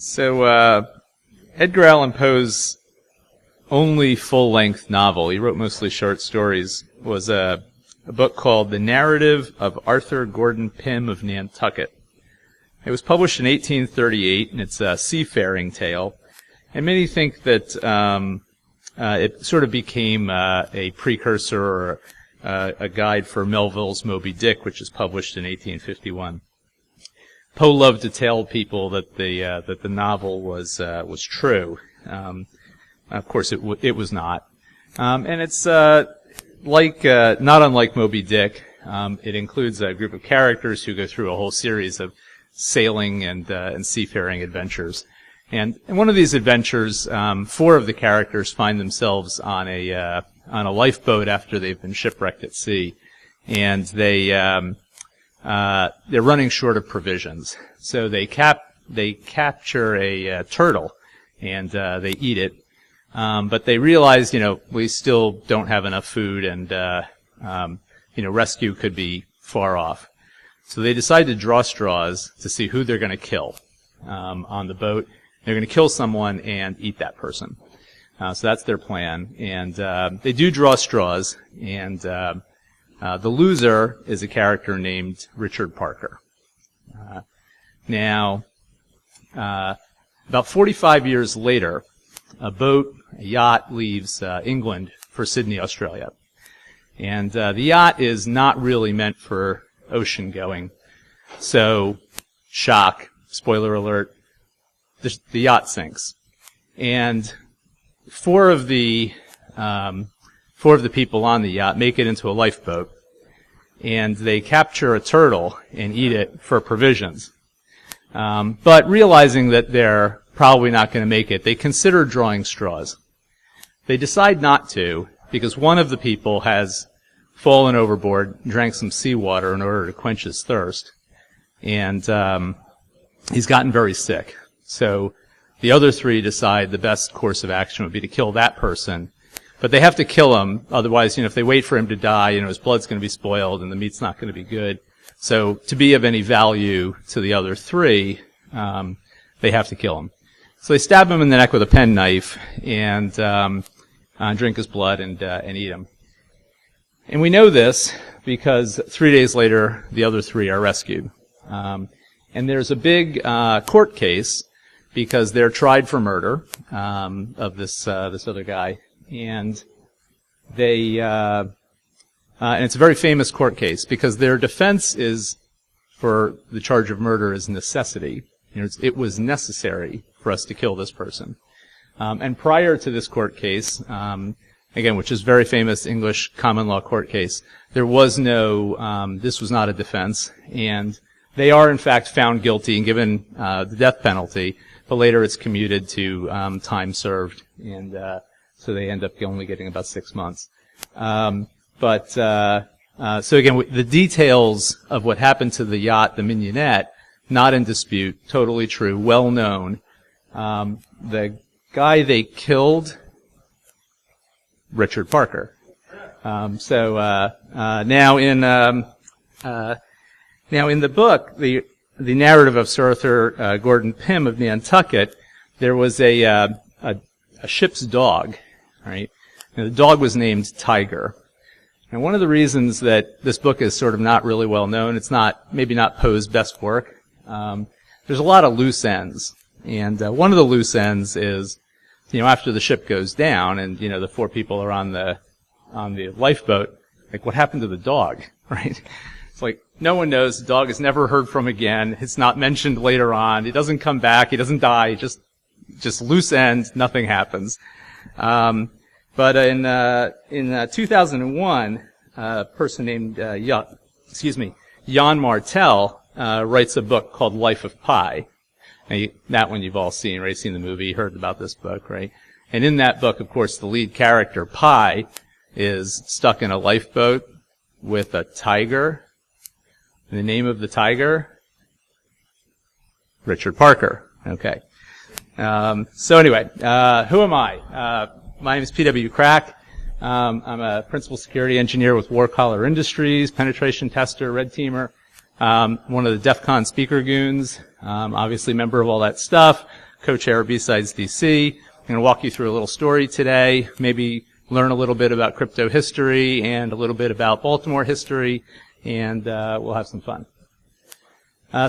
So, Edgar Allan Poe's only full-length novel, he wrote mostly short stories, was a book called The Narrative of Arthur Gordon Pym of Nantucket. It was published in 1838, and it's a seafaring tale. And many think that it sort of became a precursor or a guide for Melville's Moby Dick, which was published in 1851. Poe loved to tell people that the novel was true. Of course, it was not, and it's not unlike Moby Dick. It includes a group of characters who go through a whole series of sailing and seafaring adventures. And in one of these adventures, 4 of the characters find themselves on a lifeboat after they've been shipwrecked at sea, and they're running short of provisions. So they capture a turtle and they eat it. But they realize, we still don't have enough food, and rescue could be far off. So they decide to draw straws to see who they're going to kill on the boat. They're going to kill someone and eat that person. So that's their plan. And they do draw straws, and the loser is a character named Richard Parker. Now, about 45 years later, a yacht leaves England for Sydney, Australia. And the yacht is not really meant for ocean going. So, shock, spoiler alert, the yacht sinks. And 4 of the people on the yacht make it into a lifeboat, and they capture a turtle and eat it for provisions. But realizing that they're probably not going to make it, they consider drawing straws. They decide not to, because one of the people has fallen overboard, drank some seawater in order to quench his thirst, and he's gotten very sick. So the other 3 decide the best course of action would be to kill that person, but they have to kill him, otherwise, if they wait for him to die, his blood's going to be spoiled and the meat's not going to be good. So to be of any value to the other 3, they have to kill him. So they stab him in the neck with a penknife and drink his blood and eat him. And we know this because 3 days later, the other 3 are rescued. And there's a big court case because they're tried for murder of this other guy, and and it's a very famous court case because their defense is for the charge of murder is necessity. It was necessary for us to kill this person. And prior to this court case, again, which is very famous English common law court case, there was no, this was not a defense, and they are in fact found guilty and given the death penalty, but later it's commuted to time served, and so they end up only getting about 6 months. So again, the details of what happened to the yacht, the Mignonette, not in dispute, totally true, well known. The guy they killed, Richard Parker. Now in the book, the narrative of Sir Arthur Gordon Pym of Nantucket, there was a ship's dog, right? And the dog was named Tiger. And one of the reasons that this book is sort of not really well known, it's maybe not Poe's best work. There's a lot of loose ends, and one of the loose ends is, after the ship goes down and the 4 people are on the lifeboat, like what happened to the dog, right? It's like no one knows. The dog is never heard from again. It's not mentioned later on. He doesn't come back. He doesn't die. Just loose end. Nothing happens. But in 2001, a person named Jan Martel writes a book called Life of Pi. Now, that one you've all seen, right? Seen the movie, heard about this book, right? And in that book, of course, the lead character, Pi, is stuck in a lifeboat with a tiger. The name of the tiger? Richard Parker. Okay. So anyway, who am I? My name is pwcrack. I'm a principal security engineer with War Collar Industries, penetration tester, red teamer. One of the DEF CON speaker goons. Obviously member of all that stuff. co-chair of BSides DC. I'm going to walk you through a little story today, maybe learn a little bit about crypto history and a little bit about Baltimore history, and we'll have some fun.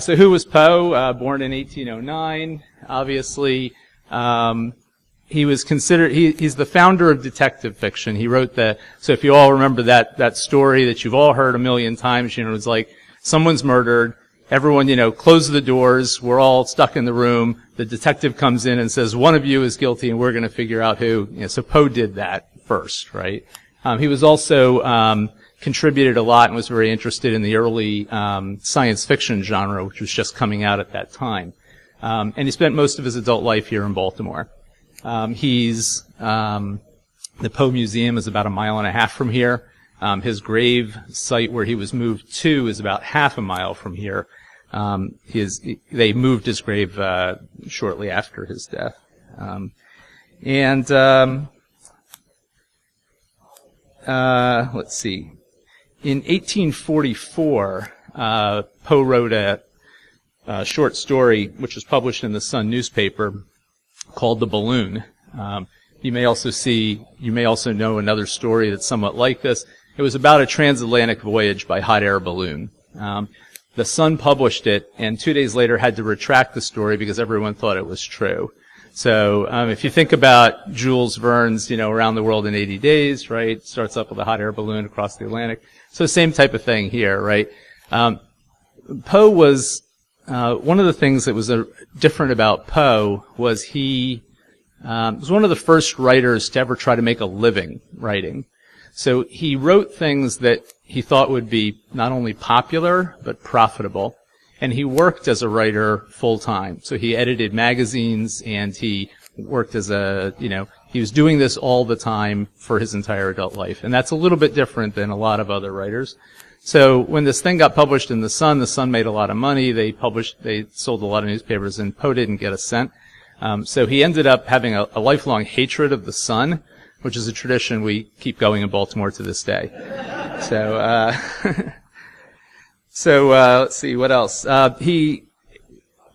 So who was Poe? Born in 1809. Obviously, he was considered, he's the founder of detective fiction. He wrote so if you all remember that story that you've all heard a million times, it was like, someone's murdered, everyone, close the doors, we're all stuck in the room, the detective comes in and says, one of you is guilty and we're going to figure out who. So Poe did that first, right? He was also, contributed a lot and was very interested in the early, science fiction genre, which was just coming out at that time. And he spent most of his adult life here in Baltimore. The Poe Museum is about 1.5 miles from here. His grave site where he was moved to is about half a mile from here. They moved his grave, shortly after his death. Let's see. In 1844, Poe wrote a short story which was published in the Sun newspaper called The Balloon. You may also know another story that's somewhat like this. It was about a transatlantic voyage by hot air balloon. The Sun published it, and 2 days later had to retract the story because everyone thought it was true. So if you think about Jules Verne's, Around the World in 80 Days, right? Starts up with a hot air balloon across the Atlantic. So same type of thing here, right? Poe was one of the things that was different about Poe was he was one of the first writers to ever try to make a living writing. So he wrote things that he thought would be not only popular, but profitable. And he worked as a writer full time. So he edited magazines and he worked as he was doing this all the time for his entire adult life. And that's a little bit different than a lot of other writers. So when this thing got published in the Sun made a lot of money. They sold a lot of newspapers, and Poe didn't get a cent. So he ended up having a lifelong hatred of the Sun, which is a tradition we keep going in Baltimore to this day. So let's see, what else?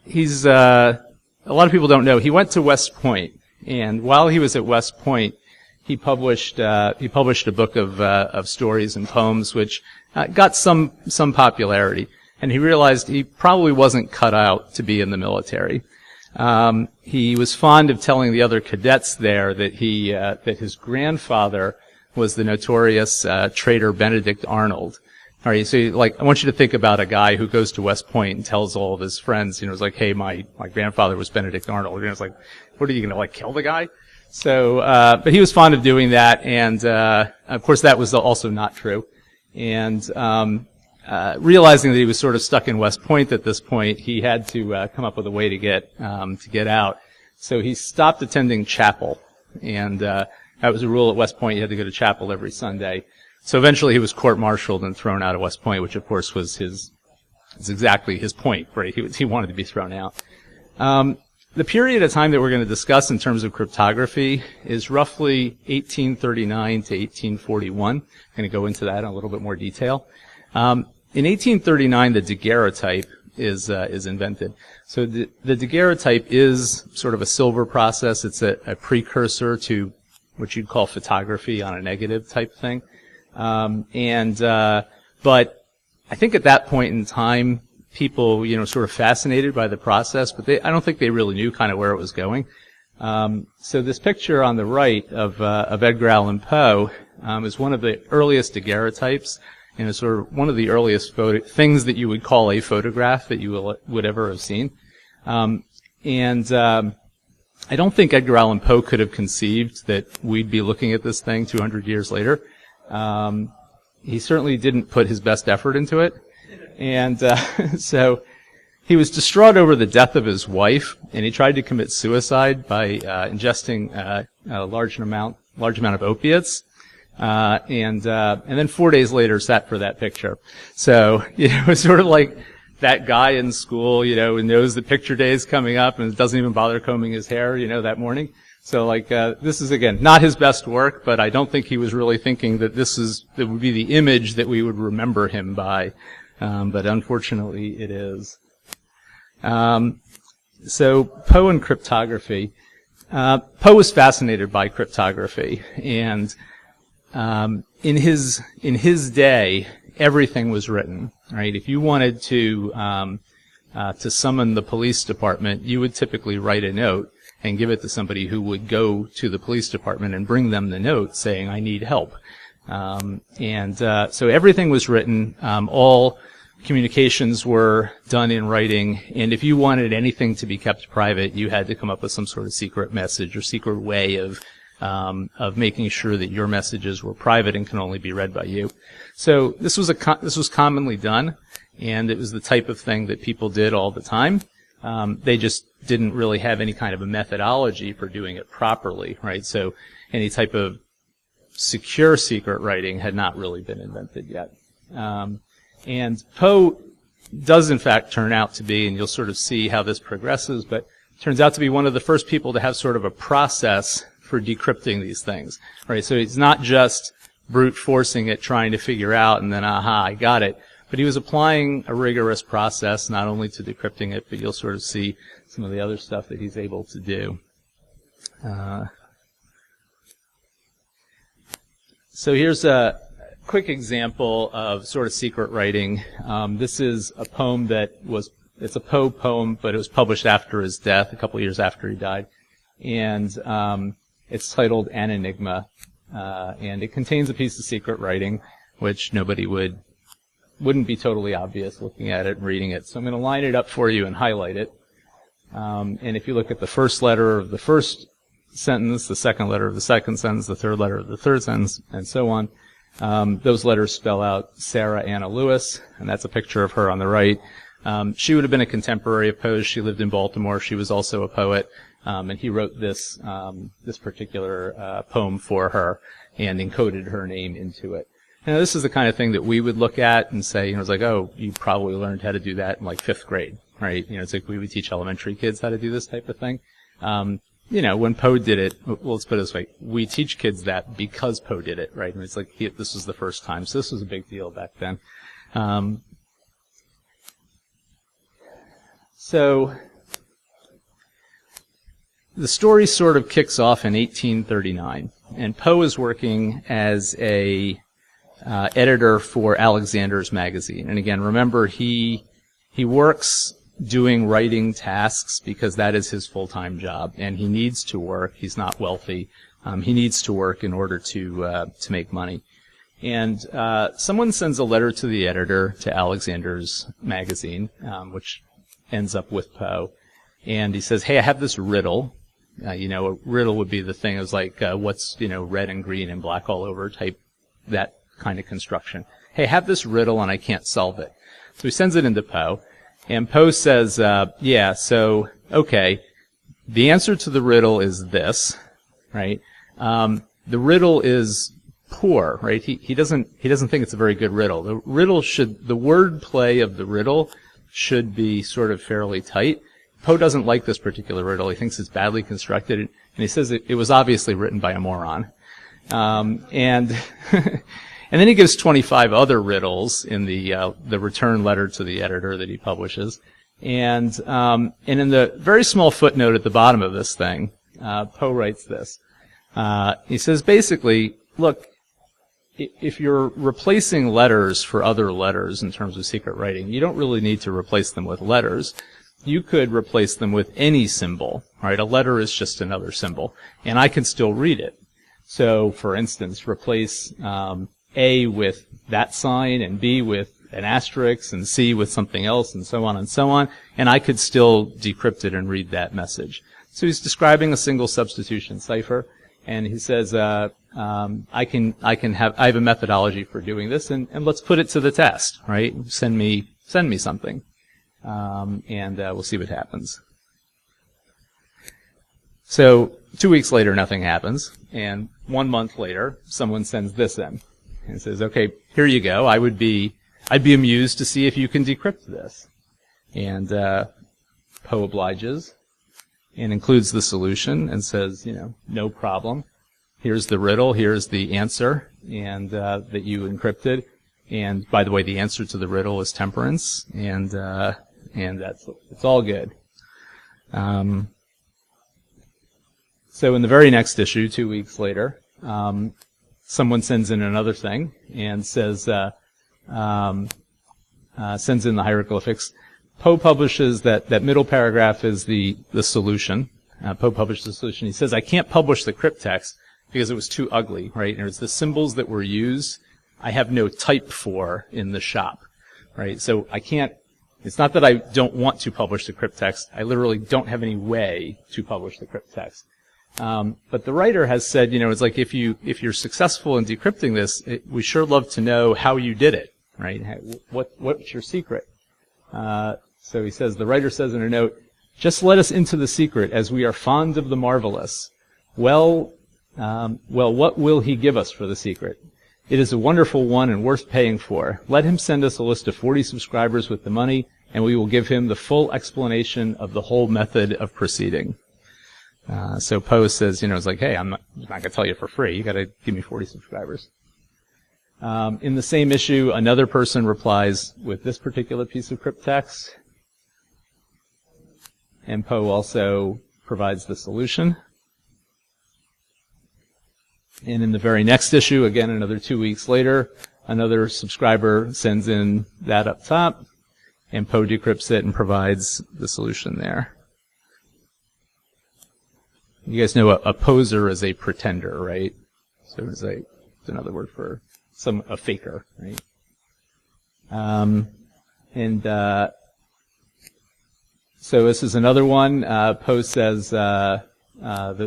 He's a lot of people don't know, he went to West Point, and while he was at West Point, he published a book of stories and poems which got some popularity, and he realized he probably wasn't cut out to be in the military. He was fond of telling the other cadets there that that his grandfather was the notorious traitor Benedict Arnold. All right, so I want you to think about a guy who goes to West Point and tells all of his friends, it's like, hey, my grandfather was Benedict Arnold. And it's like, what are you gonna kill the guy? So, but he was fond of doing that, and of course that was also not true. And realizing that he was sort of stuck in West Point at this point, he had to come up with a way to get out. So he stopped attending chapel, and that was a rule at West Point. You had to go to chapel every Sunday. So eventually he was court-martialed and thrown out of West Point, which of course was exactly his point, right? He wanted to be thrown out. The period of time that we're going to discuss in terms of cryptography is roughly 1839 to 1841. I'm going to go into that in a little bit more detail. In 1839, the daguerreotype is invented. So the daguerreotype is sort of a silver process. It's a precursor to what you'd call photography on a negative type thing. But I think at that point in time, people, sort of fascinated by the process, but I don't think they really knew kind of where it was going. So this picture on the right of Edgar Allan Poe, is one of the earliest daguerreotypes, and it's sort of one of the earliest things that you would call a photograph that you would ever have seen. I don't think Edgar Allan Poe could have conceived that we'd be looking at this thing 200 years later. He certainly didn't put his best effort into it. And so he was distraught over the death of his wife, and he tried to commit suicide by ingesting a large amount of opiates. And then 4 days later sat for that picture. So, it's sort of like that guy in school, who knows that picture day is coming up and doesn't even bother combing his hair, that morning. So this is again, not his best work, but I don't think he was really thinking that that would be the image that we would remember him by. But unfortunately it is. So Poe and cryptography. Poe was fascinated by cryptography, and in his day, everything was written. Right? If you wanted to summon the police department, you would typically write a note and give it to somebody who would go to the police department and bring them the note saying, "I need help." So everything was written. All communications were done in writing, and if you wanted anything to be kept private, you had to come up with some sort of secret message or secret way of making sure that your messages were private and can only be read by you. So this was commonly done, and it was the type of thing that people did all the time. They just didn't really have any kind of a methodology for doing it properly, right? So any type of secure secret writing had not really been invented yet. And Poe does in fact turn out to be, and you'll sort of see how this progresses, but turns out to be one of the first people to have sort of a process for decrypting these things, right? So he's not just brute forcing it, trying to figure out, and then, aha, I got it. But he was applying a rigorous process, not only to decrypting it, but you'll sort of see some of the other stuff that he's able to do. So here's a quick example of sort of secret writing. This is a poem it's a Poe poem, but it was published after his death, a couple years after he died. And it's titled An Enigma, and it contains a piece of secret writing, which nobody wouldn't be totally obvious looking at it and reading it. So I'm going to line it up for you and highlight it. And if you look at the first letter of the first sentence, the second letter of the second sentence, the third letter of the third sentence, and so on, those letters spell out Sarah Anna Lewis, and that's a picture of her on the right. She would have been a contemporary of Poe's. She lived in Baltimore. She was also a poet, and he wrote this particular poem for her and encoded her name into it. Now, this is the kind of thing that we would look at and say, it's like, oh, you probably learned how to do that in like 5th grade, right? It's like we would teach elementary kids how to do this type of thing. When Poe did it, well, let's put it this way, we teach kids that because Poe did it, right? And it's like this was the first time, so this was a big deal back then. So the story sort of kicks off in 1839, and Poe is working as a editor for Alexander's magazine. And again, remember, he works doing writing tasks because that is his full-time job, and he needs to work. He's not wealthy. He needs to work in order to make money. And someone sends a letter to the editor to Alexander's magazine, which ends up with Poe, and he says, "Hey, I have this riddle." A riddle would be the thing. It was like what's red and green and black all over type, that kind of construction. Hey, I have this riddle and I can't solve it. So he sends it into Poe. And Poe says, okay, the answer to the riddle is this, right? The riddle is poor, right? He doesn't think it's a very good riddle. The word play of the riddle should be sort of fairly tight. Poe doesn't like this particular riddle. He thinks it's badly constructed, and he says it was obviously written by a moron. And then he gives 25 other riddles in the return letter to the editor that he publishes. And in the very small footnote at the bottom of this thing, Poe writes this. He says basically, look, if you're replacing letters for other letters in terms of secret writing, you don't really need to replace them with letters. You could replace them with any symbol, right? A letter is just another symbol, and I can still read it. So, for instance, replace A with that sign, and B with an asterisk, and C with something else, and so on, and I could still decrypt it and read that message. So he's describing a single substitution cipher, and he says, I have a methodology for doing this, and let's put it to the test, right? Send me something, and we'll see what happens. So 2 weeks later, nothing happens, and 1 month later, someone sends this in and says, "Okay, here you go. I'd be amused to see if you can decrypt this." And Poe obliges and includes the solution and says, no problem. Here's the riddle. Here's the answer, and that you encrypted. And by the way, the answer to the riddle is temperance, and it's all good. So in the very next issue, 2 weeks later, someone sends in another thing and says, sends in the hieroglyphics. Poe publishes that middle paragraph is the solution. Poe published the solution. He says, I can't publish the crypttext because it was too ugly, right? And it's the symbols that were used, I have no type for in the shop, right? So I can't, it's not that I don't want to publish the crypttext. I literally don't have any way to publish the crypttext. But the writer has said, it's like if you're successful in decrypting this, we sure love to know how you did it, right? What's your secret? So he says, the writer says in a note, just let us into the secret, as we are fond of the marvelous. Well, what will he give us for the secret? It is a wonderful one and worth paying for. Let him send us a list of 40 subscribers with the money, and we will give him the full explanation of the whole method of proceeding. So Poe says, it's like, hey, I'm not going to tell you for free. You got to give me 40 subscribers. In the same issue, another person replies with this particular piece of crypttext, and Poe also provides the solution. And in the very next issue, again, another 2 weeks later, another subscriber sends in that up top, and Poe decrypts it and provides the solution there. You guys know a poser is a pretender, right? So it's another word for a faker, right? So this is another one. Poe says, the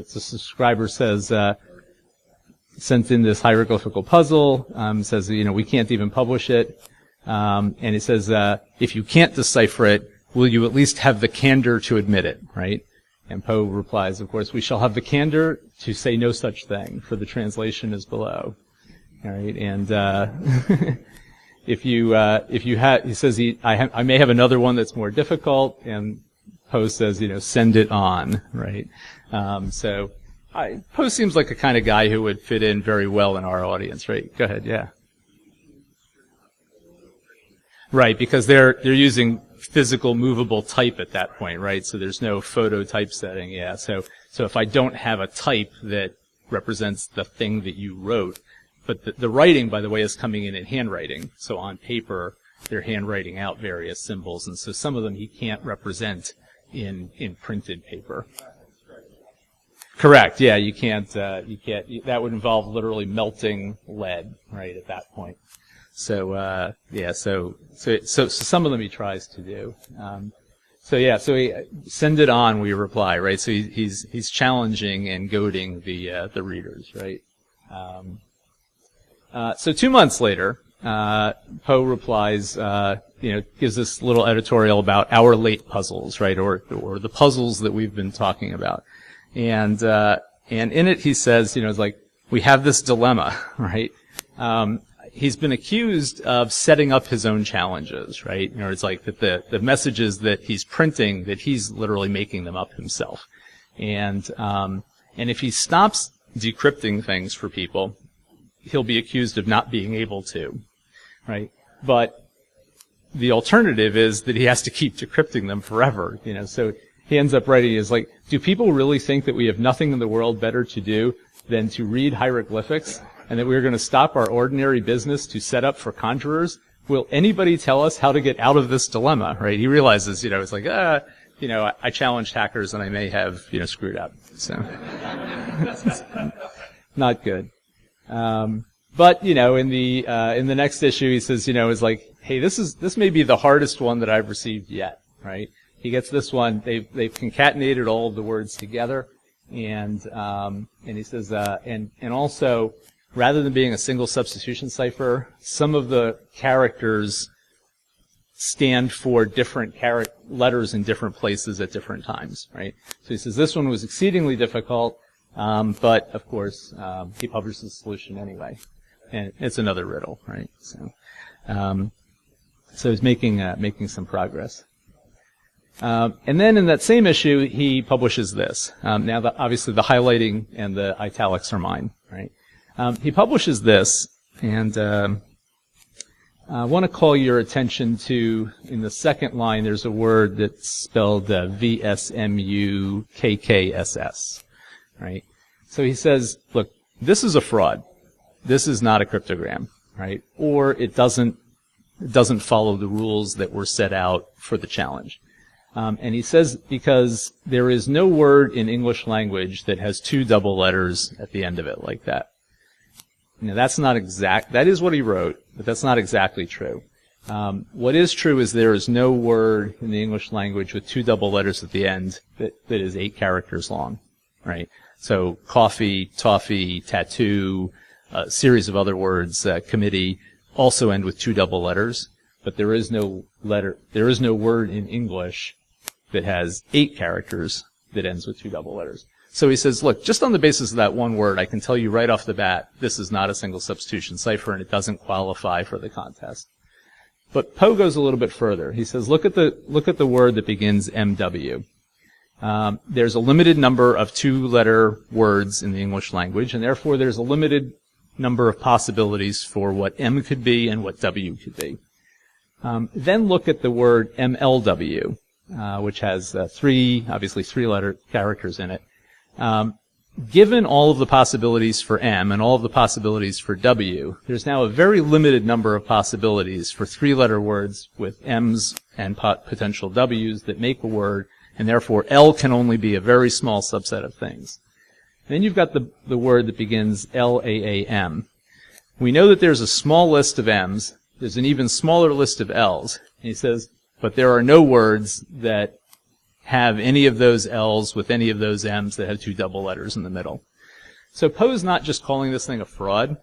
subscriber says, sent in this hieroglyphical puzzle, says, we can't even publish it. And he says, if you can't decipher it, will you at least have the candor to admit it, right? And Poe replies, of course, we shall have the candor to say no such thing, for the translation is below. All right, and if you have, he says, I may have another one that's more difficult, and Poe says, send it on, right? Poe seems like a kind of guy who would fit in very well in our audience, right? Go ahead, yeah. Right, because they're using physical movable type at that point, right? So there's no photo typesetting, yeah. So if I don't have a type that represents the thing that you wrote, but the writing, by the way, is coming in handwriting. So on paper, they're handwriting out various symbols, and so some of them he can't represent in printed paper. Correct, yeah, you can't, that would involve literally melting lead, right, at that point. So some of them he tries to do. So he send it on, we reply, right? So he's challenging and goading the readers, right? So 2 months later, Poe replies, gives this little editorial about our late puzzles, right? Or the puzzles that we've been talking about. And in it he says, it's like, we have this dilemma, right? He's been accused of setting up his own challenges, right? It's like that the messages that he's printing, that he's literally making them up himself. And if he stops decrypting things for people, he'll be accused of not being able to, right? But the alternative is that he has to keep decrypting them forever, so he ends up writing is like, do people really think that we have nothing in the world better to do than to read hieroglyphics, and that we're going to stop our ordinary business to set up for conjurers? Will anybody tell us how to get out of this dilemma, right? He realizes, it's like, I challenged hackers and I may have, screwed up. So, not good. But, in the next issue, he says, is like, hey, this may be the hardest one that I've received yet, right? He gets this one, they've concatenated all of the words together, and he says, and also, rather than being a single substitution cipher, some of the characters stand for different letters in different places at different times, right? So he says this one was exceedingly difficult, but of course, he publishes the solution anyway. And it's another riddle, right? So he's making some progress. And then in that same issue, he publishes this. Now, obviously, the highlighting and the italics are mine, right? He publishes this, and I want to call your attention to, in the second line, there's a word that's spelled VSMUKKSS, right? So he says, look, this is a fraud. This is not a cryptogram, right? Or it doesn't follow the rules that were set out for the challenge. And he says because there is no word in English language that has two double letters at the end of it like that. Now, that's not exact. That is what he wrote, but that's not exactly true. What is true is there is no word in the English language with two double letters at the end that is 8 characters long, right? So coffee, toffee, tattoo, a series of other words, committee, also end with two double letters, but there is no word in English that has 8 characters that ends with two double letters. So he says, look, just on the basis of that one word, I can tell you right off the bat, this is not a single substitution cipher and it doesn't qualify for the contest. But Poe goes a little bit further. He says, look at the word that begins MW. There's a limited number of 2-letter words in the English language, and therefore there's a limited number of possibilities for what M could be and what W could be. Then look at the word MLW, which has obviously 3-letter characters in it. Given all of the possibilities for M and all of the possibilities for W, there's now a very limited number of possibilities for 3-letter words with M's and potential W's that make a word, and therefore L can only be a very small subset of things. Then you've got the word that begins LAAM. We know that there's a small list of M's. There's an even smaller list of L's. And he says, but there are no words that have any of those L's with any of those M's that have two double letters in the middle. So Poe's not just calling this thing a fraud.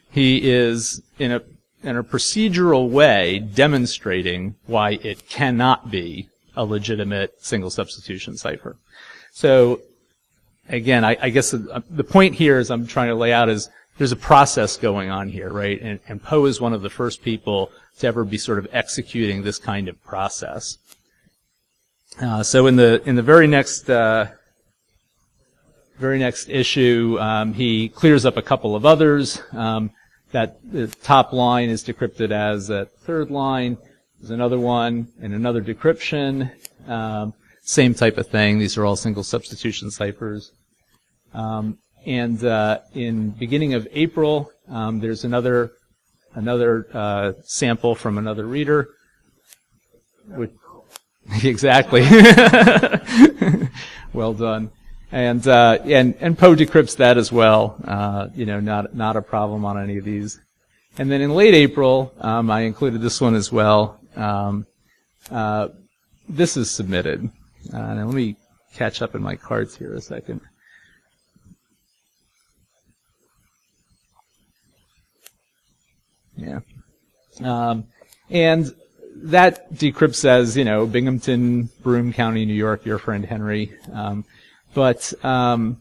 He is, in a procedural way, demonstrating why it cannot be a legitimate single substitution cipher. So, again, I guess the point here is I'm trying to lay out is there's a process going on here, right? And Poe is one of the first people to ever be sort of executing this kind of process. So in the very next issue, he clears up a couple of others. That the top line is decrypted as a third line. There's another one and another decryption. Same type of thing. These are all single substitution ciphers. And in beginning of April, there's another sample from another reader. Exactly. Well done. And Poe decrypts that as well. Not a problem on any of these. And then in late April, I included this one as well. This is submitted. Now let me catch up in my cards here a second. Yeah. And that decrypts as, Binghamton, Broome County, New York, your friend Henry. But what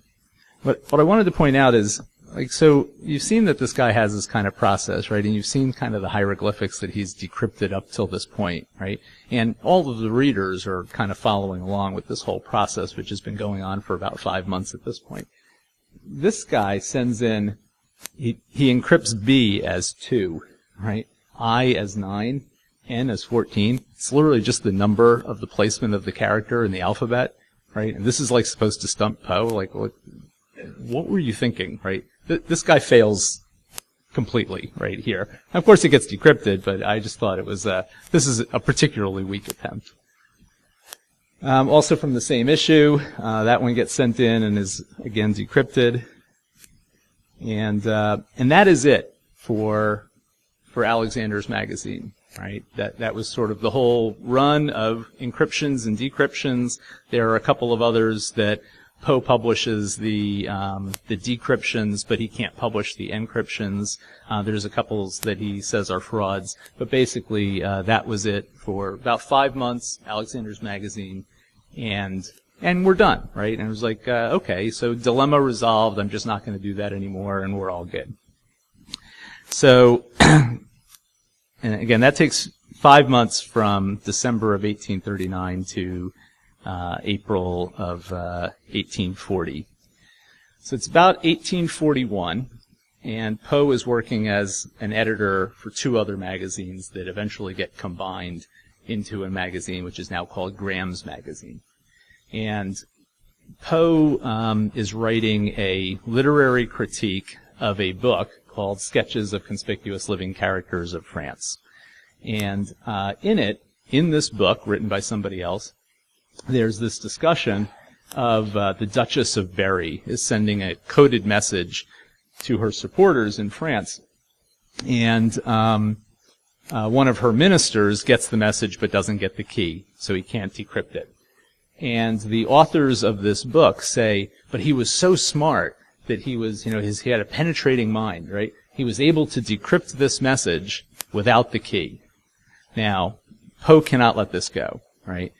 I wanted to point out is, so you've seen that this guy has this kind of process, right? And you've seen kind of the hieroglyphics that he's decrypted up till this point, right? And all of the readers are kind of following along with this whole process, which has been going on for about 5 months at this point. This guy sends in, he encrypts B as 2, right? I as 9, N as 14. It's literally just the number of the placement of the character in the alphabet, right? And this is supposed to stump Poe. What were you thinking, right? This guy fails completely right here. Of course, it gets decrypted, but I just thought it was this is a particularly weak attempt. Also from the same issue, that one gets sent in and is again decrypted, and that is it for Alexander's magazine. Right, that was sort of the whole run of encryptions and decryptions. There are a couple of others that Poe publishes the decryptions, but he can't publish the encryptions. There's a couple that he says are frauds, but basically that was it for about 5 months. Alexander's magazine, and we're done, right? And it was okay, so dilemma resolved. I'm just not going to do that anymore, and we're all good. So. And again, that takes 5 months from December of 1839 to April of 1840. So it's about 1841, and Poe is working as an editor for 2 other magazines that eventually get combined into a magazine which is now called Graham's Magazine. And Poe is writing a literary critique of a book called Sketches of Conspicuous Living Characters of France. And in this book, written by somebody else, there's this discussion of the Duchess of Berry is sending a coded message to her supporters in France. And one of her ministers gets the message but doesn't get the key, so he can't decrypt it. And the authors of this book say, but he was so smart that he was, he had a penetrating mind, right? He was able to decrypt this message without the key. Now, Poe cannot let this go, right?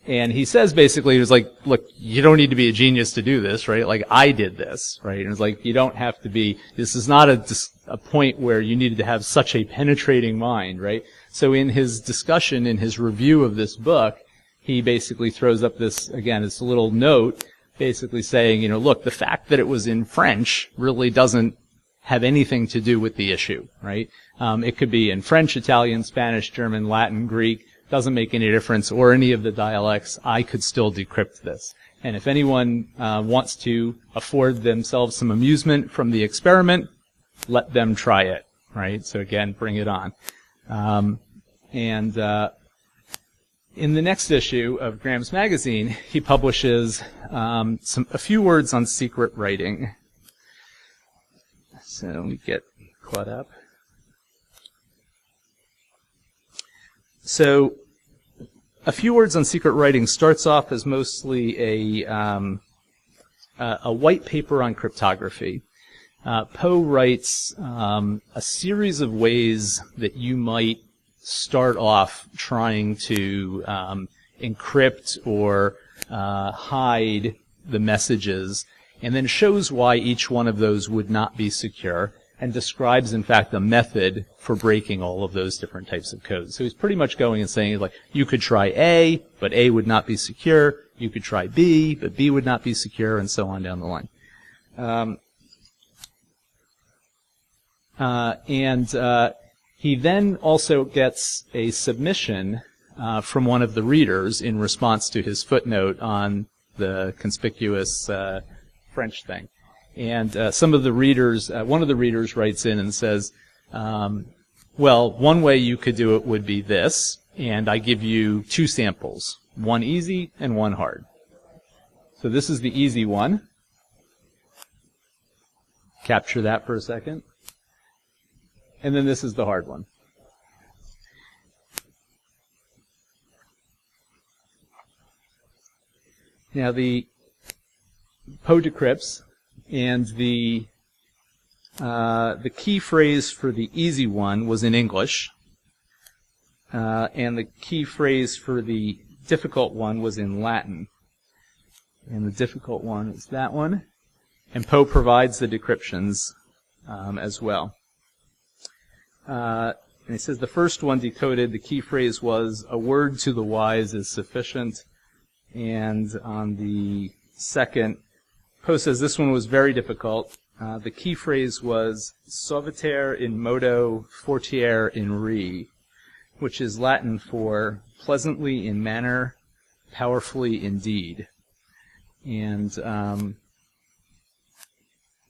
And he says basically, he was like, look, you don't need to be a genius to do this, right? Like, I did this, right? And it's like, you don't have to be, this is not a point where you needed to have such a penetrating mind, right? So in his discussion, in his review of this book, he basically throws up this, again, this little note, basically saying, look, the fact that it was in French really doesn't have anything to do with the issue, right? It could be in French, Italian, Spanish, German, Latin, Greek, doesn't make any difference, or any of the dialects. I could still decrypt this. And if anyone wants to afford themselves some amusement from the experiment, let them try it, right? So again, bring it on. In the next issue of Graham's Magazine, he publishes a few words on secret writing. So let me get caught up. So, a few words on secret writing starts off as mostly a white paper on cryptography. Poe writes a series of ways that you might start off trying to encrypt or hide the messages, and then shows why each one of those would not be secure, and describes, in fact, a method for breaking all of those different types of codes. So he's pretty much going and saying, like, you could try A, but A would not be secure. You could try B, but B would not be secure, and so on down the line. He then also gets a submission from one of the readers in response to his footnote on the conspicuous French thing. And some of the readers, one of the readers writes in and says, well, one way you could do it would be this, and I give you 2 samples, one easy and one hard. So this is the easy one. Capture that for a second. And then this is the hard one. Now the Poe decrypts, and the key phrase for the easy one was in English, and the key phrase for the difficult one was in Latin. And the difficult one is that one. And Poe provides the decryptions as well. And he says the first one decoded, the key phrase was, "A word to the wise is sufficient." And on the second, Poe says this one was very difficult. The key phrase was "Suaviter in modo, fortier in re," which is Latin for pleasantly in manner, powerfully in deed. And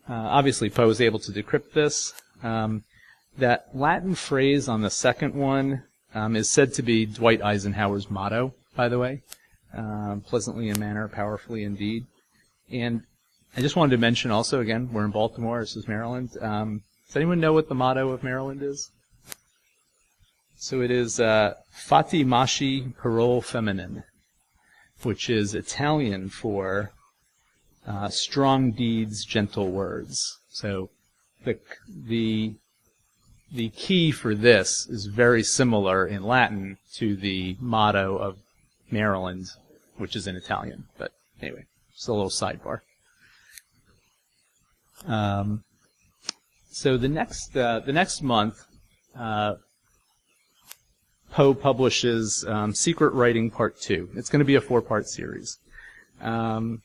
obviously Poe was able to decrypt this. That Latin phrase on the second one is said to be Dwight Eisenhower's motto, by the way. Pleasantly in manner, powerfully in deed. And I just wanted to mention also, again, we're in Baltimore, this is Maryland. Does anyone know what the motto of Maryland is? So it is Fatti Masci Parole Feminine, which is Italian for strong deeds, gentle words. So the key for this is very similar in Latin to the motto of Maryland, which is in Italian. But anyway, just a little sidebar. So the next month, Poe publishes Secret Writing Part 2. It's going to be a 4-part series. I'm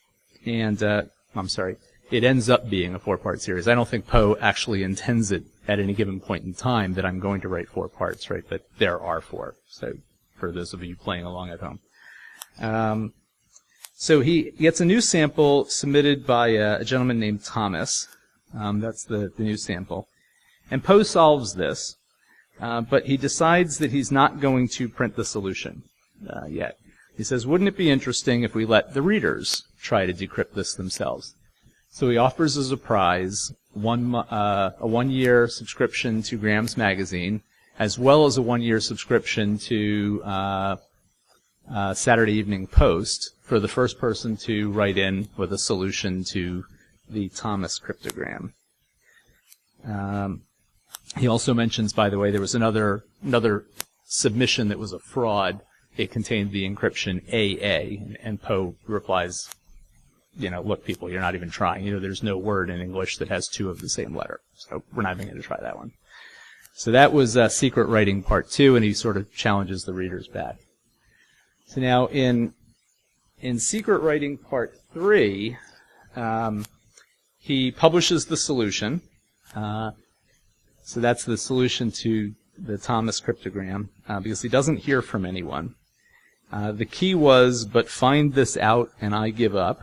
sorry. it ends up being a 4-part series. I don't think Poe actually intends it at any given point in time that I'm going to write 4 parts, right? But there are 4. So for those of you playing along at home. So he gets a new sample submitted by a gentleman named Thomas. That's the new sample. And Poe solves this, but he decides that he's not going to print the solution yet. He says, wouldn't it be interesting if we let the readers try to decrypt this themselves? So he offers as a prize a 1-year subscription to Graham's magazine, as well as a 1-year subscription to Saturday Evening Post for the first person to write in with a solution to the Thomas cryptogram. He also mentions, by the way, there was another submission that was a fraud. It contained the encryption AA, and Poe replies, look, people, you're not even trying. There's no word in English that has 2 of the same letter, so we're not even going to try that one. So that was Secret Writing Part 2, and he sort of challenges the readers back. So now in Secret Writing Part 3, he publishes the solution. So that's the solution to the Thomas cryptogram, because he doesn't hear from anyone. The key was, but find this out and I give up.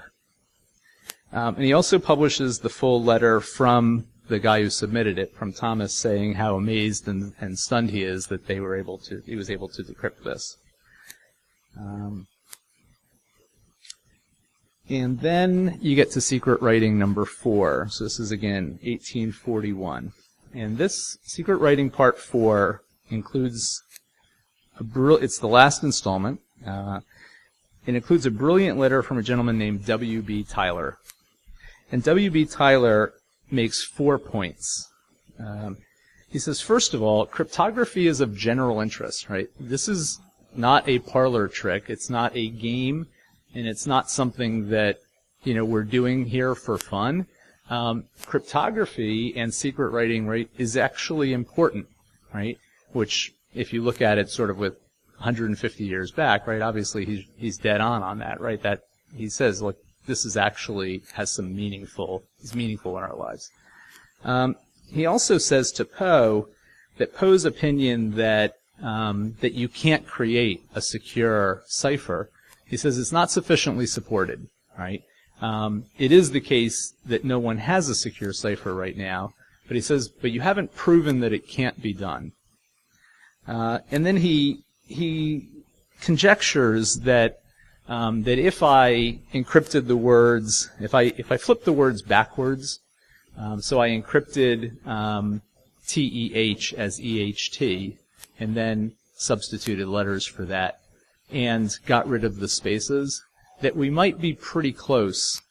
And he also publishes the full letter from the guy who submitted it, from Thomas, saying how amazed and stunned he is that he was able to decrypt this. And then you get to Secret Writing number 4. So this is, again, 1841. And this Secret Writing Part 4 includes it's the last installment. It includes a brilliant letter from a gentleman named W.B. Tyler. And W.B. Tyler makes 4 points. He says, first of all, cryptography is of general interest, right? This is not a parlor trick. It's not a game, and it's not something that, we're doing here for fun. Cryptography and secret writing, right, is actually important, right? Which, if you look at it sort of with 150 years back, right, obviously he's dead on that, right? That he says, look, this is actually is meaningful in our lives. He also says to Poe that Poe's opinion that you can't create a secure cipher, he says it's not sufficiently supported, right? It is the case that no one has a secure cipher right now, but he says, but you haven't proven that it can't be done. And then he conjectures that if I encrypted the words, if I flipped the words backwards, so I encrypted TEH as EHT, and then substituted letters for that, and got rid of the spaces, that we might be pretty close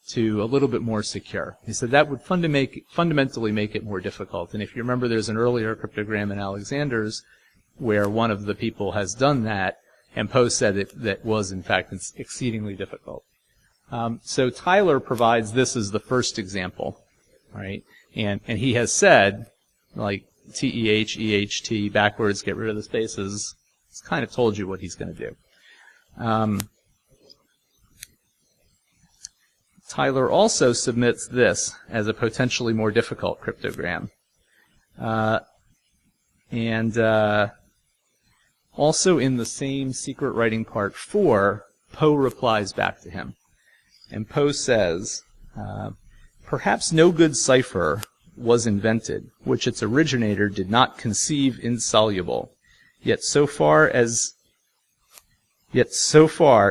to a little bit more secure. He said that would fundamentally make it more difficult. And if you remember, there's an earlier cryptogram in Alexander's where one of the people has done that, and Poe said that was, in fact, exceedingly difficult. So Tyler provides this as the first example, right? And he has said, like, TEH, EHT, backwards, get rid of the spaces. It's kind of told you what he's going to do. Tyler also submits this as a potentially more difficult cryptogram. Also in the same Secret Writing Part 4, Poe replies back to him. And Poe says, perhaps no good cipher was invented, which its originator did not conceive insoluble. Yet so far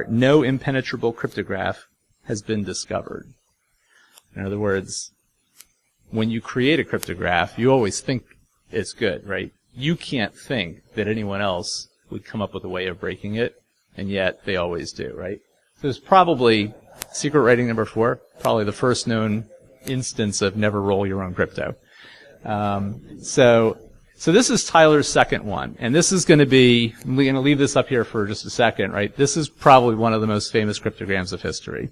no impenetrable cryptograph has been discovered. In other words, when you create a cryptograph, you always think it's good, right? You can't think that anyone else would come up with a way of breaking it, and yet they always do, right? So it's probably, Secret Writing number 4, probably the first known instance of never roll your own crypto. So this is Tyler's second one, and this is going to be, I'm going to leave this up here for just a second, right? This is probably one of the most famous cryptograms of history.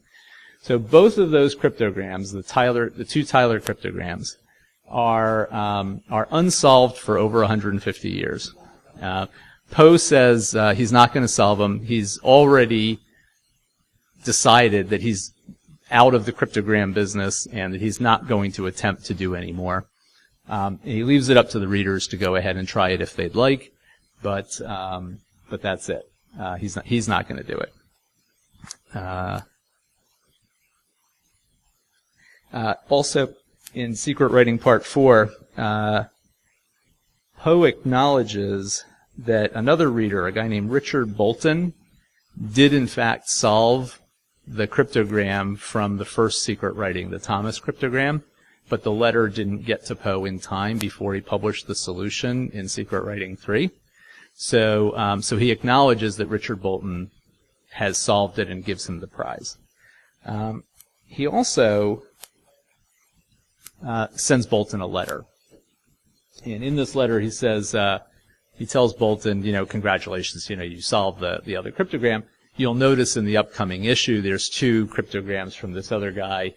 So both of those cryptograms, the two Tyler cryptograms, are unsolved for over 150 years. Poe says he's not going to solve them. He's already decided that he's out of the cryptogram business and that he's not going to attempt to do any more. He leaves it up to the readers to go ahead and try it if they'd like, but that's it. He's not going to do it. Also, in Secret Writing Part 4, Poe acknowledges that another reader, a guy named Richard Bolton, did in fact solve the cryptogram from the first secret writing, the Thomas cryptogram, but the letter didn't get to Poe in time before he published the solution in Secret Writing 3. So he acknowledges that Richard Bolton has solved it and gives him the prize. He also sends Bolton a letter. And in this letter he says, he tells Bolton, congratulations, you solved the other cryptogram. You'll notice in the upcoming issue there's 2 cryptograms from this other guy,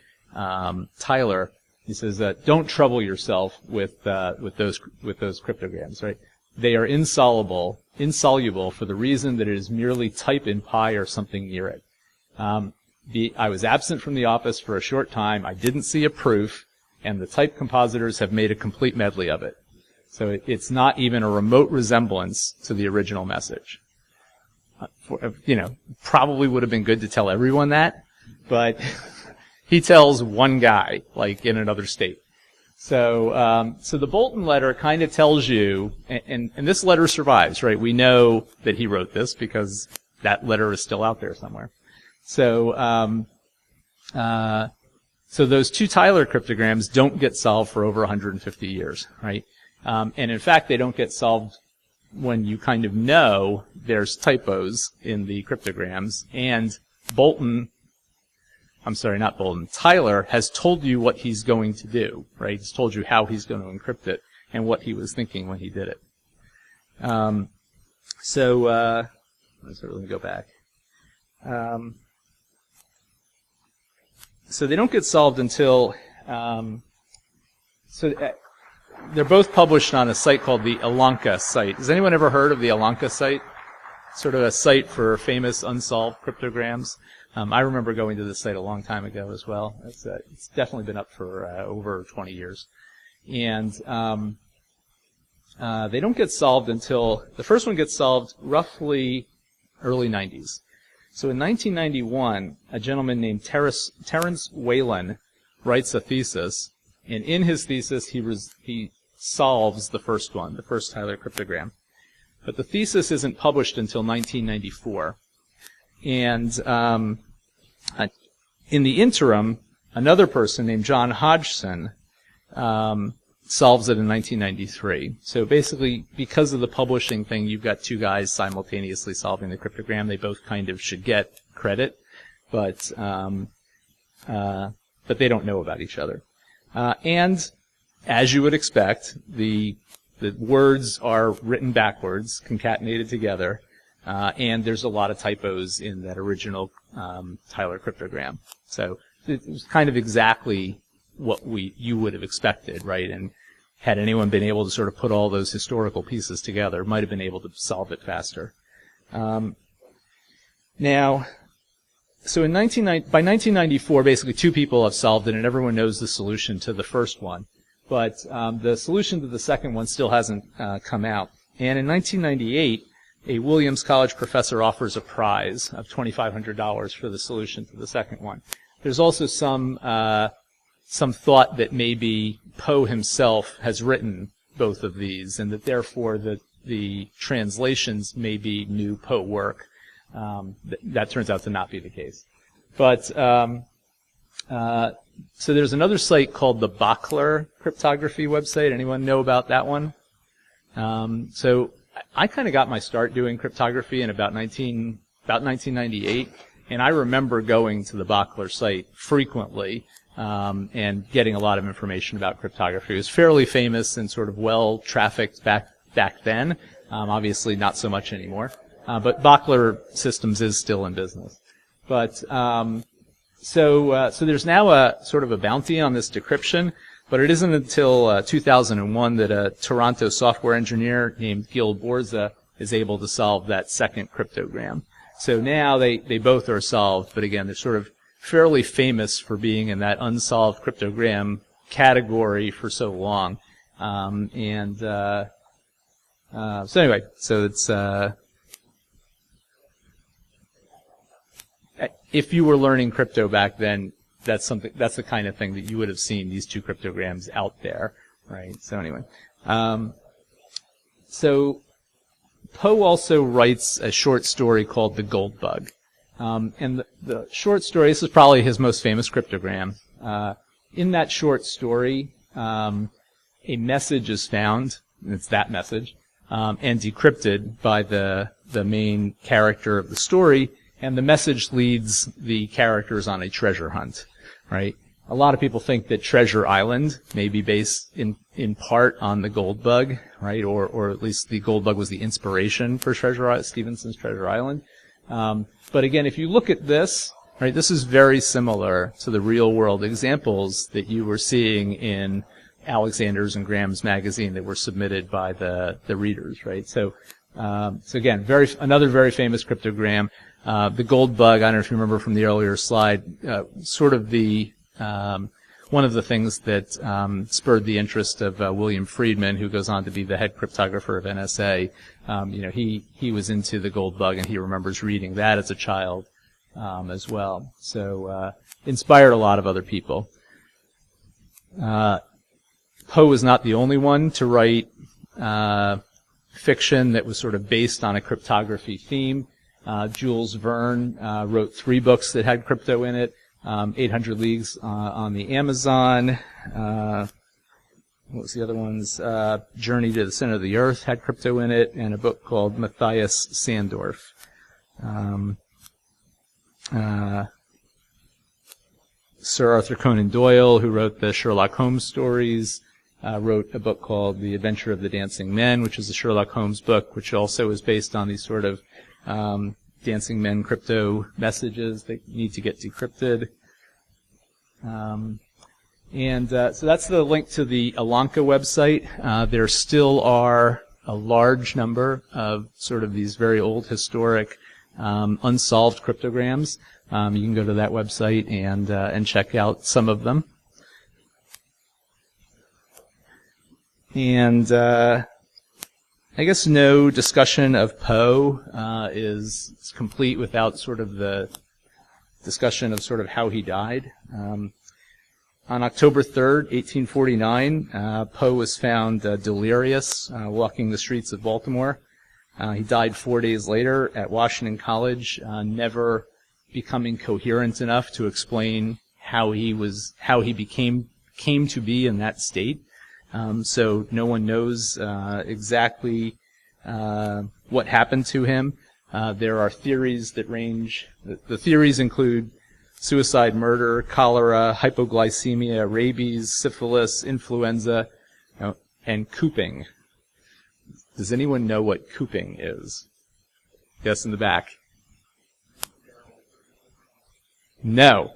Tyler. He says, don't trouble yourself with those cryptograms, right? They are insoluble for the reason that it is merely type in pi or something near it. I was absent from the office for a short time. I didn't see a proof, and the type compositors have made a complete medley of it. So it's not even a remote resemblance to the original message. Probably would have been good to tell everyone that, but he tells one guy, like in another state. So the Bolton letter kind of tells you, and this letter survives, right? We know that he wrote this because that letter is still out there somewhere. So those 2 Tyler cryptograms don't get solved for over 150 years, right? And in fact, they don't get solved when you kind of know there's typos in the cryptograms, and Tyler has told you what he's going to do, right? He's told you how he's going to encrypt it and what he was thinking when he did it. Let's really go back. So they don't get solved until, they're both published on a site called the Allanca site. Has anyone ever heard of the Allanca site? Sort of a site for famous unsolved cryptograms. I remember going to this site a long time ago as well. It's definitely been up for over 20 years. And they don't get solved until, the first one gets solved roughly early 90s. So in 1991, a gentleman named Terence Whalen writes a thesis, and in his thesis he solves the first one, the first Tyler cryptogram. But the thesis isn't published until 1994. And in the interim, another person named John Hodgson solves it in 1993. So basically, because of the publishing thing, you've got 2 guys simultaneously solving the cryptogram. They both kind of should get credit, but they don't know about each other. And as you would expect, the words are written backwards, concatenated together, and there's a lot of typos in that original Tyler cryptogram. So it was kind of exactly what you would have expected, right? And had anyone been able to sort of put all those historical pieces together, might have been able to solve it faster. Now, so by 1994, basically 2 people have solved it, and everyone knows the solution to the first one. But the solution to the second one still hasn't come out. And in 1998, a Williams College professor offers a prize of $2,500 for the solution to the second one. There's also some thought that maybe Poe himself has written both of these, and that therefore the translations may be new Poe work. That turns out to not be the case. But so there's another site called the Bachler Cryptography website. Anyone know about that one? So I kind of got my start doing cryptography in about 1998, and I remember going to the Bachler site frequently and getting a lot of information about cryptography. It was fairly famous and sort of well-trafficked back then. Obviously not so much anymore. But Bachler Systems is still in business. But so there's now a sort of a bounty on this decryption, but it isn't until 2001 that a Toronto software engineer named Gil Borza is able to solve that second cryptogram. So now they both are solved, but again, they're sort of fairly famous for being in that unsolved cryptogram category for so long. So anyway, so it's if you were learning crypto back then, that's the kind of thing that you would have seen, these two cryptograms out there, right? So anyway, so Poe also writes a short story called The Gold Bug. And the short story, this is probably his most famous cryptogram. In that short story, a message is found, and it's that message, and decrypted by the main character of the story, and the message leads the characters on a treasure hunt, right? A lot of people think that Treasure Island may be based in part on the Gold Bug, right? Or at least the Gold Bug was the inspiration for Stevenson's Treasure Island. But again, if you look at this, right, this is very similar to the real world examples that you were seeing in Alexander's and Graham's magazine that were submitted by the readers, right? So again, another very famous cryptogram. The Gold Bug, I don't know if you remember from the earlier slide, sort of one of the things that spurred the interest of William Friedman, who goes on to be the head cryptographer of NSA. He was into the Gold Bug, and he remembers reading that as a child as well. So inspired a lot of other people. Poe was not the only one to write fiction that was sort of based on a cryptography theme. Jules Verne wrote 3 books that had crypto in it. 800 Leagues on the Amazon. What was the other ones? Journey to the Center of the Earth had crypto in it, and a book called Matthias Sandorf. Sir Arthur Conan Doyle, who wrote the Sherlock Holmes stories, wrote a book called The Adventure of the Dancing Men, which is a Sherlock Holmes book, which also is based on these sort of dancing men crypto messages that need to get decrypted. So that's the link to the Alanka website. There still are a large number of sort of these very old historic unsolved cryptograms. You can go to that website and check out some of them. And I guess no discussion of Poe is complete without sort of the discussion of sort of how he died. On October 3rd, 1849, Poe was found delirious walking the streets of Baltimore. He died 4 days later at Washington College, never becoming coherent enough to explain how he came to be in that state. So no one knows exactly what happened to him. There are theories that range. The theories include suicide, murder, cholera, hypoglycemia, rabies, syphilis, influenza, and cooping. Does anyone know what cooping is? Yes, in the back. No.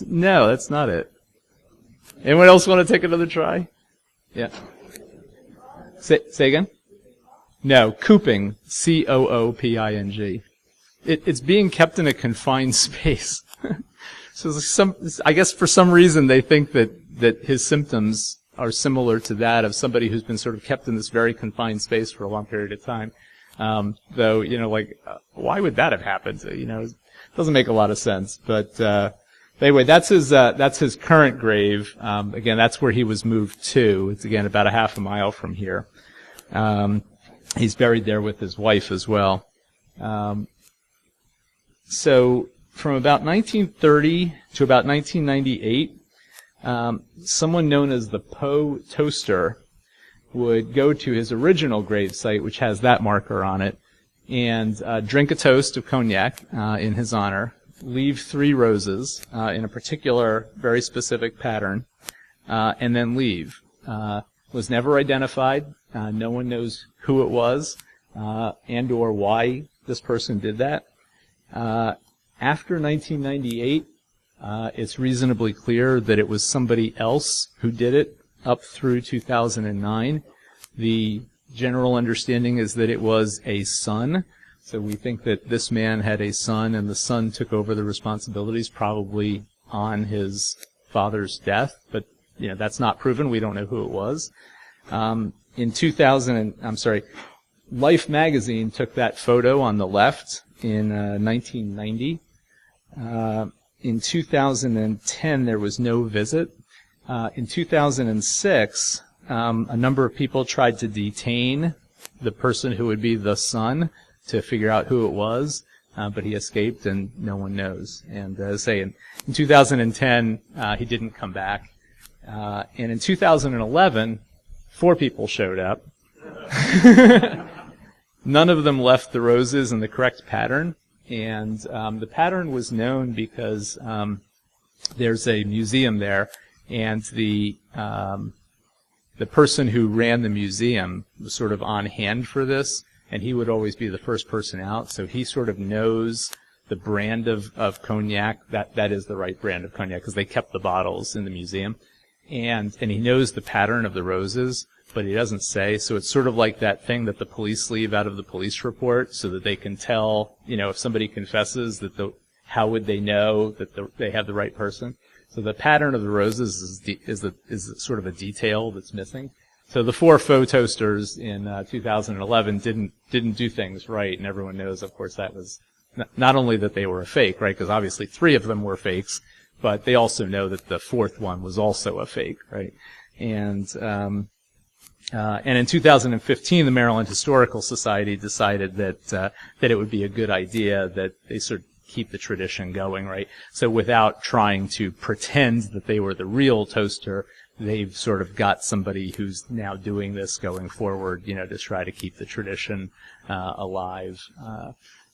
No, that's not it. Anyone else want to take another try? Yeah. Say again? No, cooping. C-O-O-P-I-N-G. It's being kept in a confined space. So I guess for some reason they think that his symptoms are similar to that of somebody who's been sort of kept in this very confined space for a long period of time. Though, why would that have happened? It doesn't make a lot of sense. But anyway, that's his current grave. Again, that's where he was moved to. It's again about a half a mile from here. He's buried there with his wife as well. So from about 1930 to about 1998, someone known as the Poe Toaster would go to his original grave site, which has that marker on it, and drink a toast of cognac in his honor, leave 3 roses in a particular, very specific pattern, and then leave. Was never identified. No one knows who it was and or why this person did that. After 1998, it's reasonably clear that it was somebody else who did it up through 2009. The general understanding is that it was a son. So we think that this man had a son, and the son took over the responsibilities probably on his father's death. But that's not proven. We don't know who it was. In 2000, Life magazine took that photo on the left in 1990. In 2010, there was no visit. In 2006, a number of people tried to detain the person who would be the son to figure out who it was, but he escaped and no one knows. And as I say, in 2010, he didn't come back. And in 2011, 4 people showed up. None of them left the roses in the correct pattern. And the pattern was known because there's a museum there, and the person who ran the museum was sort of on hand for this, and he would always be the first person out. So he sort of knows the brand of cognac that is the right brand of cognac, because they kept the bottles in the museum, and he knows the pattern of the roses, but he doesn't say. So it's sort of like that thing that the police leave out of the police report, so that they can tell, if somebody confesses, how would they know that they have the right person? So the pattern of the roses is sort of a detail that's missing. So the 4 faux toasters in 2011 didn't do things right, and everyone knows, of course, that was not only that they were a fake, right? Because obviously 3 of them were fakes, but they also know that the 4th one was also a fake, right? And in 2015, the Maryland Historical Society decided that it would be a good idea that they sort of keep the tradition going, right? So without trying to pretend that they were the real toaster, they've sort of got somebody who's now doing this going forward, to try to keep the tradition alive.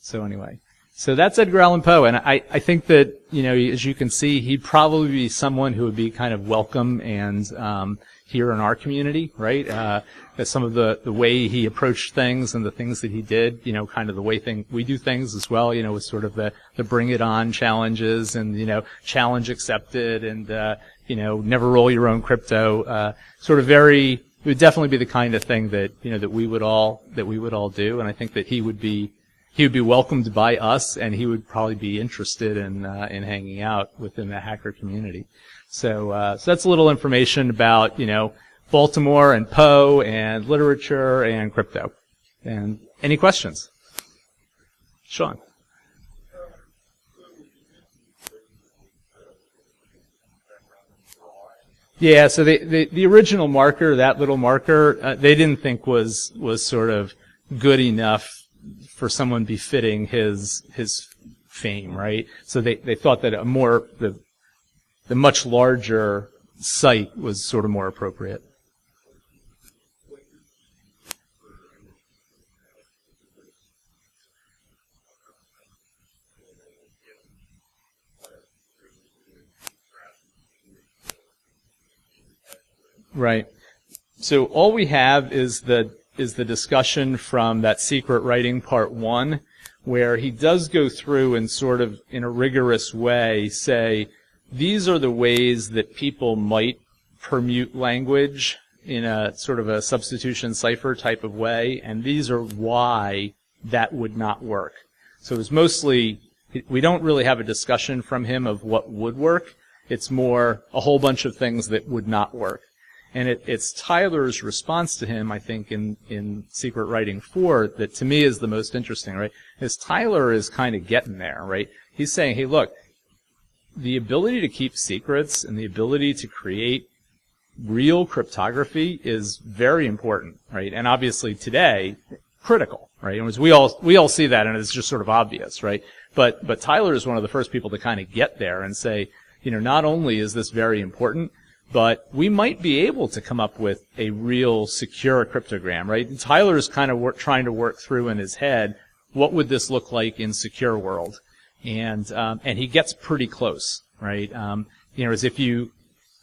So anyway, so that's Edgar Allan Poe, and I think that, as you can see, he'd probably be someone who would be kind of welcome and here in our community, right? Some of the way he approached things and the things that he did, kind of the way we do things as well, with sort of the bring it on challenges and, challenge accepted and, never roll your own crypto, sort of it would definitely be the kind of thing that, that we would all do. And I think that he would be welcomed by us, and he would probably be interested in hanging out within the hacker community. So that's a little information about, Baltimore and Poe and literature and crypto. And any questions? Sean? Yeah, so the original marker, that little marker, they didn't think was sort of good enough for someone befitting his fame, right? So they thought that the much larger site was sort of more appropriate. Right. So all we have is the discussion from that secret writing part 1, where he does go through and sort of in a rigorous way say, these are the ways that people might permute language in a sort of a substitution cipher type of way, and these are why that would not work. So it's mostly, we don't really have a discussion from him of what would work. It's more a whole bunch of things that would not work. And it's Tyler's response to him, I think, in Secret Writing 4 that to me is the most interesting, right? Is Tyler is kind of getting there, right? He's saying, hey, look, the ability to keep secrets and the ability to create real cryptography is very important, right? And obviously today, critical, right? And we all see that, and it's just sort of obvious, right? But Tyler is one of the first people to kind of get there and say, not only is this very important, but we might be able to come up with a real secure cryptogram, right? And Tyler is kind of trying to work through in his head, what would this look like in secure world? And he gets pretty close, right? As if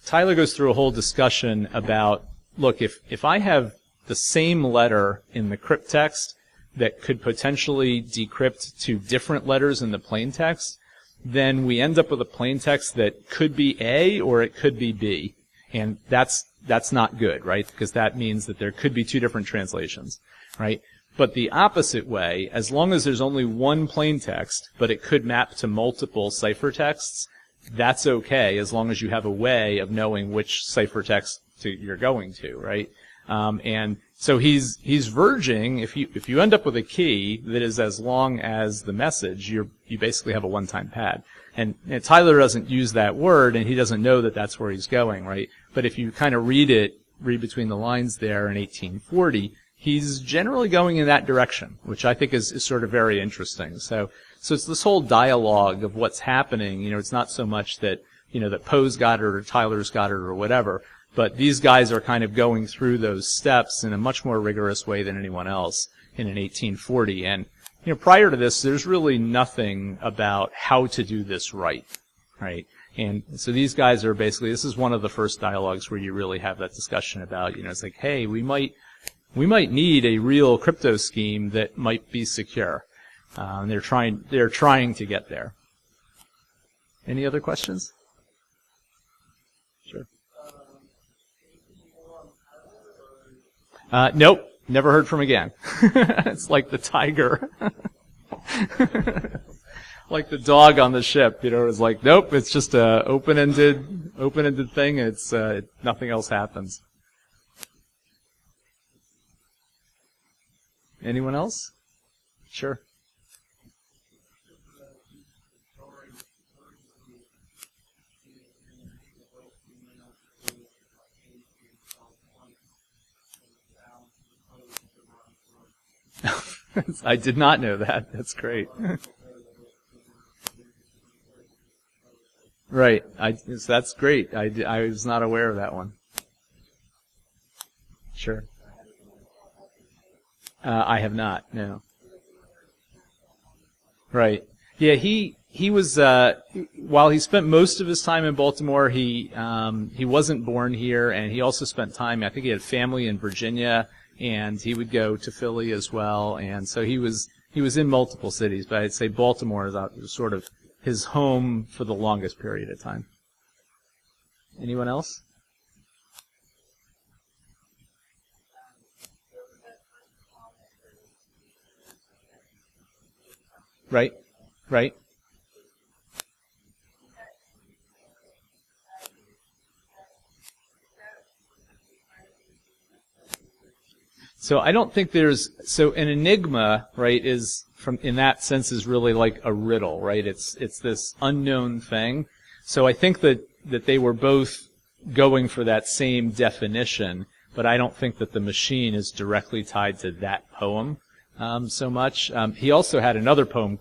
Tyler goes through a whole discussion about, look, if I have the same letter in the crypt text that could potentially decrypt to different letters in the plain text, then we end up with a plain text that could be A or it could be B. And that's that's not good, right? Because that means that there could be two different translations, right? But the opposite way, as long as there's only one plain text, but it could map to multiple ciphertexts, that's okay as long as you have a way of knowing which ciphertext you're going to, right? And so he's verging. If you end up with a key that is as long as the message, you basically have a one-time pad. And Tyler doesn't use that word, and he doesn't know that that's where he's going, right? But if you kind of read between the lines there in 1840, he's generally going in that direction, which I think is sort of very interesting. So it's this whole dialogue of what's happening. It's not so much that that Poe's got it or Tyler's got it or whatever. But these guys are kind of going through those steps in a much more rigorous way than anyone else in an 1840. And, prior to this, there's really nothing about how to do this right? And so these guys are basically, this is one of the first dialogues where you really have that discussion about, it's like, hey, we might need a real crypto scheme that might be secure. And they're trying to get there. Any other questions? Sure. Nope, never heard from again. It's like the tiger. Like the dog on the ship, it's like, nope, it's just a open-ended thing, and it's, nothing else happens. Anyone else? Sure. I did not know that. That's great. Right. That's great. I was not aware of that one. Sure. I have not. No. Right. Yeah. He was while he spent most of his time in Baltimore, he wasn't born here, and he also spent time. I think he had family in Virginia. And he would go to Philly as well, and so he was in multiple cities, but I'd say Baltimore is sort of his home for the longest period of time. Anyone else? Right. So I don't think so an enigma, right, in that sense is really like a riddle, right? It's this unknown thing. So I think that they were both going for that same definition, but I don't think that the machine is directly tied to that poem, so much. He also had another poem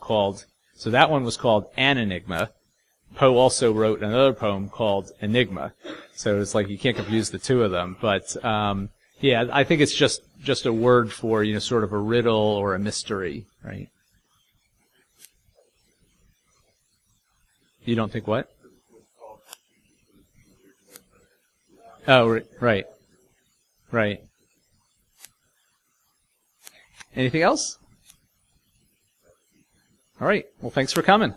so that one was called An Enigma. Poe also wrote another poem called Enigma. So it's like you can't confuse the two of them, but, yeah, I think it's just a word for, sort of a riddle or a mystery, right? You don't think what? Oh, right. Anything else? All right. Well, thanks for coming.